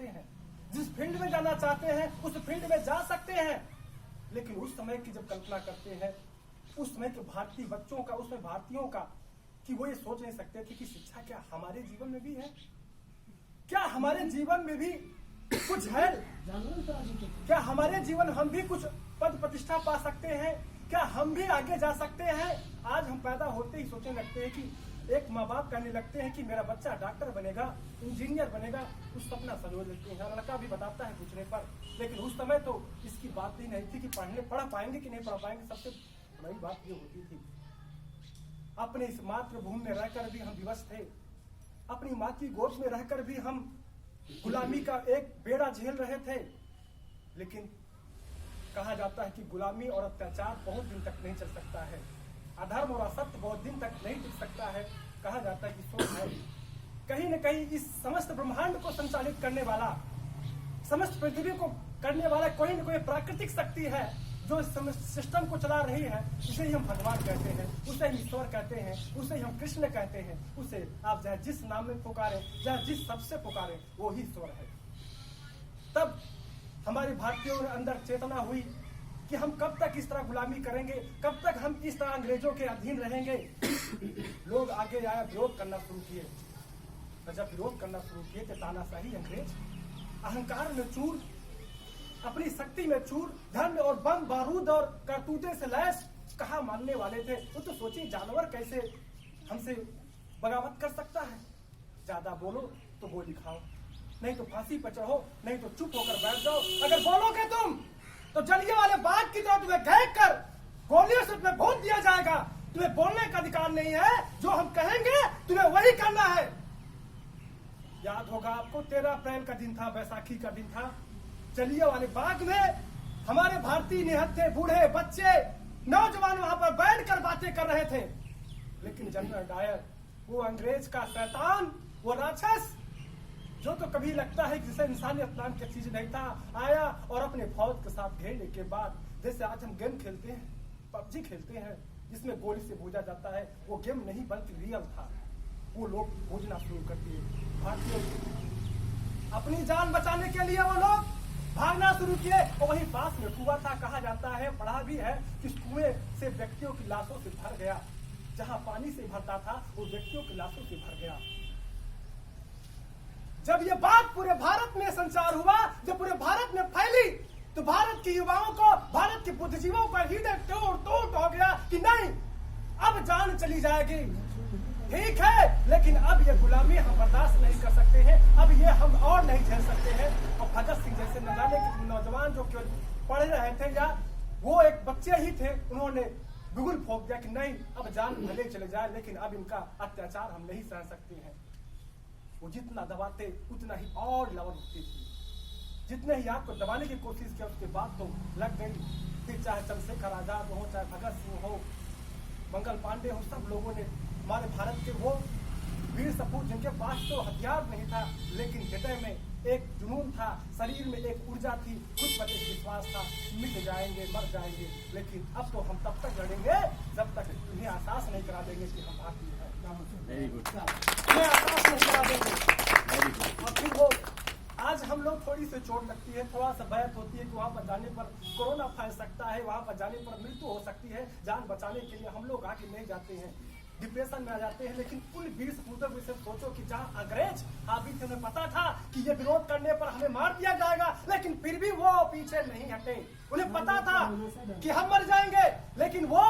सकते हैं, जिस फील्ड में जाना चाहते हैं उस फील्ड में जा सकते हैं। लेकिन उस समय की जब कल्पना करते हैं, उस समय के भारतीय बच्चों का, उसमें भारतीयों का, कि वो ये सोच नहीं सकते थे कि शिक्षा क्या हमारे जीवन में भी है, क्या हमारे जीवन में भी कुछ है, क्या हमारे जीवन हम भी कुछ पद प्रतिष्ठा पा सकते हैं, क्या हम भी आगे जा सकते हैं। आज हम पैदा होते ही सोचने लगते हैं कि एक माँ बाप कहने लगते हैं कि मेरा बच्चा डॉक्टर बनेगा, इंजीनियर बनेगा, उस सपना सजो लेते हैं। लड़का भी बताता है पूछने पर, लेकिन उस समय तो इसकी बात ही नहीं थी कि पढ़ पाएंगे कि नहीं पढ़ पाएंगे। सबसे बड़ी बात ये होती थी, अपने इस मातृभूमि में रहकर भी हम विवश थे, अपनी माँ की गोद में रहकर भी हम गुलामी का एक बेड़ा झेल रहे थे। लेकिन कहा जाता है कि गुलामी और अत्याचार बहुत दिन तक नहीं चल सकता है, अधर्म और असत्य बहुत दिन तक नहीं टिक सकता है। कहा जाता है कि सोच है कहीं न कहीं इस समस्त ब्रह्मांड को संचालित करने वाला, समस्त पृथ्वी को करने वाला कोई न कोई प्राकृतिक शक्ति है जो इस सिस्टम को चला रही है। उसे ही हम भगवान कहते हैं, उसे ही ईश्वर कहते हैं, उसे ही हम कृष्ण कहते हैं। उसे आप चाहे जिस नाम में पुकारे, चाहे जिस शब्द से पुकारे, वो ही ईश्वर है। तब हमारे भारतीयों के अंदर चेतना हुई कि हम कब तक इस तरह गुलामी करेंगे, कब तक हम इस तरह अंग्रेजों के अधीन रहेंगे। लोग आगे आए, विरोध करना शुरू किए। तो जब विरोध करना शुरू किए तो तानाशाही अंग्रेज अहंकार में चूर, अपनी शक्ति में चूर, धन और बम बारूद और करतूते से लैस कहा मानने वाले थे। वो तो सोचिए जानवर कैसे हमसे बगावत कर सकता है। ज्यादा बोलो तो गोली खाओ, नहीं तो फांसी पर चढ़ो, नहीं तो चुप होकर बैठ जाओ। अगर बोलोगे तुम तो जलिए वाले बाग की तरह तुम्हें घेर कर गोलियों से तुम्हें भून दिया जाएगा। तुम्हें बोलने का अधिकार नहीं है, जो हम कहेंगे तुम्हें वही करना है। याद होगा आपको 13 अप्रैल का दिन था, बैसाखी का दिन था। जलिए वाले बाग में हमारे भारतीय निहत्थे, बूढ़े, बच्चे, नौजवान वहां पर बैठकर बातें कर रहे थे। लेकिन जनरल डायर, वो अंग्रेज का शैतान, वो राक्षस, जो तो कभी लगता है जिसे इंसानियत नाम की चीज नहीं था, आया और अपने फौज के साथ घेरने के बाद, जैसे आज हम गेम खेलते हैं, पबजी खेलते हैं, जिसमें गोली से भूजा जाता है, वो गेम नहीं बल्कि रियल था। वो लोग भूजना शुरू कर दिए। भारतीयों अपनी जान बचाने के लिए वो लोग भागना शुरू किए। और वहीं पास में कुआं था। कहा जाता है, पढ़ा भी है कि इस कुएं से व्यक्तियों की लाशों से भर गया। जहां पानी से भरता था वो व्यक्तियों की लाशों से भर गया। जब ये बात पूरे भारत में संचार हुआ, जब पूरे भारत में फैली, तो भारत के युवाओं को, भारत के बुद्धिजीवों का हृदय तोड़ हो गया कि नहीं, अब जान चली जाएगी। ठीक है, लेकिन अब ये गुलामी हम बर्दाश्त नहीं कर सकते हैं, अब ये हम और नहीं झेल सकते हैं। और भगत सिंह जैसे न जाने के नौजवान जो केवल पढ़ रहे थे या वो एक बच्चे ही थे, उन्होंने बिगुल फोक दिया कि नहीं, अब जान भले चले जाए, लेकिन अब इनका अत्याचार हम नहीं सह सकते हैं। वो जितना दबाते उतना ही और लवन उठती थी। जितने ही आपको दबाने की कोशिश की, उसके बाद तो लग गई। फिर चाहे चंद्रशेखर आजाद हो, चाहे भगत सिंह हो, मंगल पांडे हो, सब लोगों ने, हमारे भारत के वो वीर सपूत जिनके पास तो हथियार नहीं था, लेकिन हृदय में एक जुनून था, शरीर में एक ऊर्जा थी, खुद पर एक विश्वास था, मिट जाएंगे, मर जाएंगे, लेकिन अब तो हम तब तक लड़ेंगे जब तक उन्हें एहसास नहीं करा देंगे कि हम भारतीय हैं। उन्हें एहसास नहीं करा देंगे। और फिर वो आज हम लोग थोड़ी सी चोट लगती है, थोड़ा सा भय होती है कि वहां पर जाने पर कोरोना फैल सकता है, वहां पर जाने पर मृत्यु हो सकती है। जान बचाने के लिए हम लोग आगे नहीं जाते हैं, डिप्रेशन में आ जाते हैं। लेकिन उन वीर सपूतों में से सोचो कि जहां अंग्रेज हावी थे, उन्हें पता था कि ये विरोध करने पर हमें मार दिया जाएगा, लेकिन फिर भी वो पीछे नहीं हटे। उन्हें पता था कि हम मर जाएंगे, लेकिन वो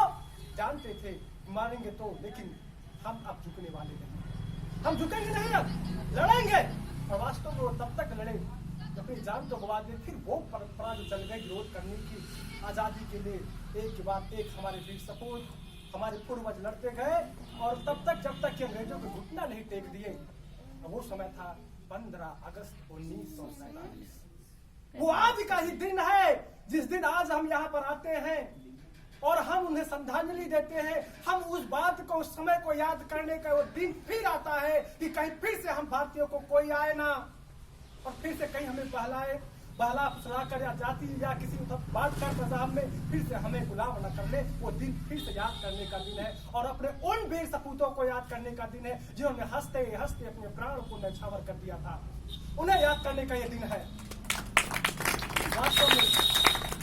जानते थे मारेंगे तो, लेकिन हम अब झुकने वाले नहीं, हम झुकेंगे नहीं, अब लड़ेंगे। और वास्तव में वो तब तक लड़े अपनी जान तो गवा दी। फिर वो परंपरा जो चल गई विरोध करने की, आजादी के लिए एक के बाद एक हमारे वीर सपूत, हमारे पूर्वज लड़ते गए। और तब तक जब तक कि अंग्रेजों को घुटना नहीं टेक दिए। वो समय था 15 अगस्त 1947। वो आज का ही दिन है जिस दिन आज हम यहाँ पर आते हैं और हम उन्हें श्रद्धांजलि देते हैं। हम उस बात को, उस समय को याद करने का वो दिन फिर आता है कि कहीं फिर से हम भारतीयों को कोई आए ना और फिर से कहीं हमें बहलाए। बहला फुसला कर या जाति या किसी बात कर मजाक में फिर से हमें गुलाम न कर ले, वो दिन फिर से याद करने का दिन है और अपने उन वीर सपूतों को याद करने का दिन है जिन्होंने हंसते हंसते अपने प्राण को न्यौछावर कर दिया था। उन्हें याद करने का ये दिन है। वास्तव में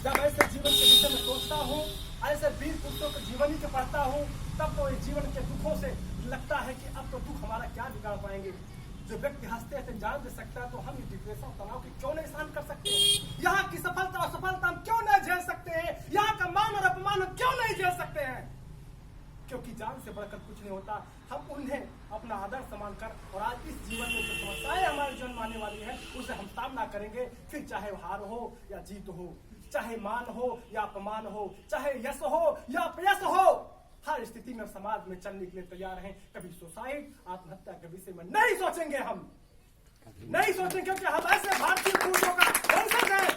जब ऐसे जीवन के विषय में सोचता हूँ, ऐसे वीर पुरुषों के जीवन ही के पढ़ता हूँ, तब तो इस जीवन के दुखों से लगता है कि अब तो दुख हमारा क्या बिगाड़ पाएंगे। जो व्यक्ति हंसते हंसते जान दे सकता है तो हम डिप्रेशन तनाव की क्यों नहीं सहन कर सकते हैं? यहाँ की सफलता और सफलता हम क्यों नहीं झेल सकते हैं? यहाँ का मान और अपमान हम क्यों नहीं झेल सकते हैं? क्योंकि जान से बढ़कर कुछ नहीं होता। हम उन्हें अपना आदर सम्मान कर और आज इस जीवन में जो समस्याएं हमारे जीवन में आने वाली है उसे हम सामना करेंगे। फिर चाहे हार हो या जीत हो, चाहे मान हो या अपमान हो, चाहे यश हो या अपयश हो, हर स्थिति में समाज में चलने के लिए तैयार हैं। कभी सुसाइड आत्महत्या के विषय में नहीं सोचेंगे, हम नहीं सोचेंगे, क्योंकि हम ऐसे भारतीय पुरुषों का वंशज हैं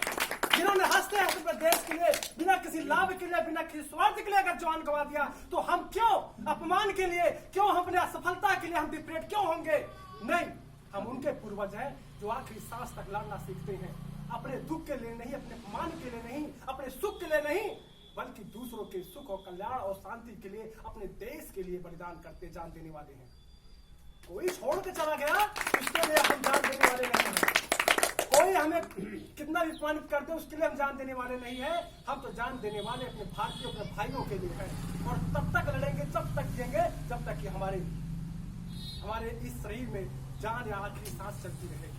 जिन्होंने हंसते हैं अपने देश के लिए बिना किसी लाभ के लिए, बिना किसी स्वार्थ के लिए अगर जान गंवा दिया तो हम क्यों अपमान के लिए, क्यों हम अपने असफलता के लिए हम डिप्रेट क्यों होंगे? नहीं, हम उनके पूर्वज हैं जो आखिरी सांस तक लड़ना सीखते हैं, अपने दुख के लिए नहीं, अपने अपमान के लिए नहीं, अपने सुख के लिए नहीं, बल्कि दूसरों के सुख और कल्याण और शांति के लिए अपने देश के लिए बलिदान करते जान देने वाले हैं। कोई छोड़ के चला गया उसके लिए हम जान देने वाले नहीं हैं। कोई हमें कितना भी अपमानित कर दे उसके लिए हम जान देने वाले नहीं है। हम तो जान देने वाले अपने भारतीयों, अपने भाइयों के लिए हैं और तब तक लड़ेंगे, तब तक जिएंगे जब तक कि हमारे इस शरीर में जान या आखिरी सांस चलती रहे।